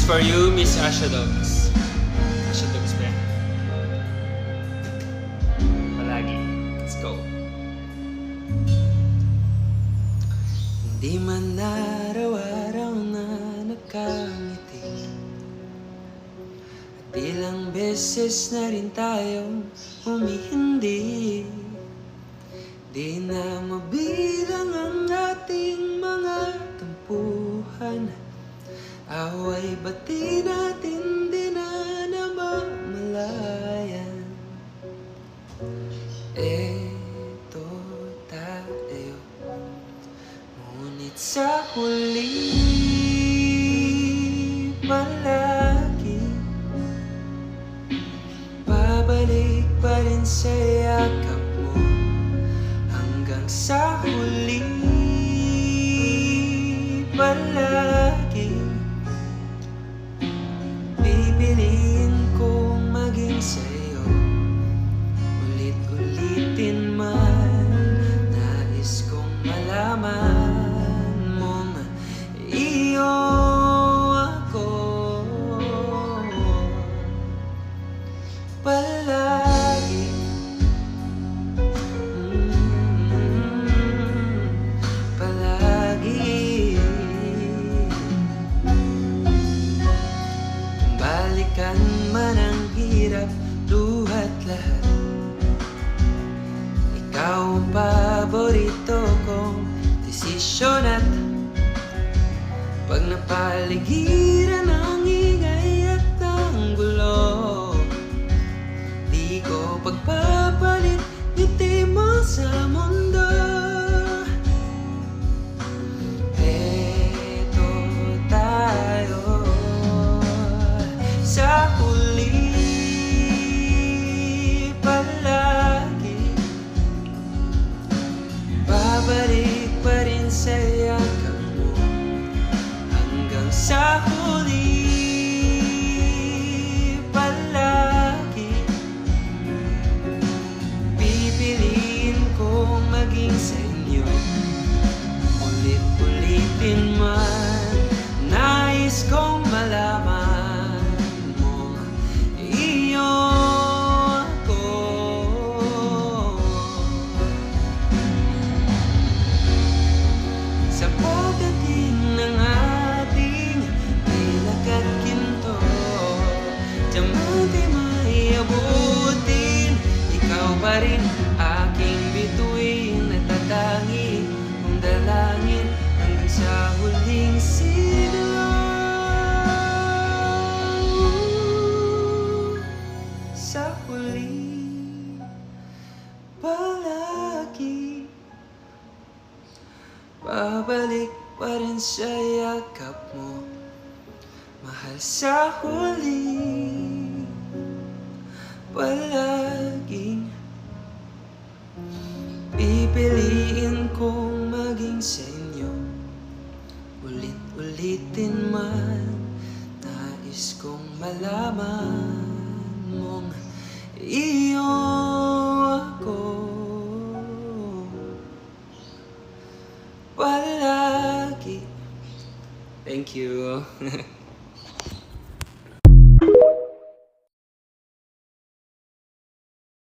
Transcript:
for you, Miss Asha Dogs. Asha Dogs pa yan. Palagi. Let's go. Hindi man araw-araw na nakangiti, at ilang beses na rin tayong humihindi. Di na mabilang ang ating mga tampuhan, away bati natin di na namamalayan. Eto tayo, ngunit sa huli palagi babalik pa rin sa yakap mo. Hanggang sa huli palagi pipiliin kong maging sa'yo. Ulit-ulitin man, nais kong malaman mong iyo ako palagi. Palagi. Kung balikan man ang hirap, luhat lahat, ikaw ang paborito kong desisyon. At pag napaligiran ang ingay at ang gulo, di ko pagpapalit ngiti mo sa mundo. Eto tayo sa huli palagi, babalik pa rin sa yakap mo. Hanggang sa huli palagi pipiliin kong maging sa inyo. Ulit-ulitin man, nais kong malaman mo iyo ako. Sa pagdating ng ating pilak at ginto, diamante may abutin, ikaw pa rin aking bituin at tatangin kong dalangin hanggang sa huling sigaw. Sa huli palagi babalik pa rin sa yakap mo, mahal. Sa huli palaging pipiliin kong maging sa inyo. Ulit-ulitin man, nais kong malaman mong iyo ako palagi. Thank you.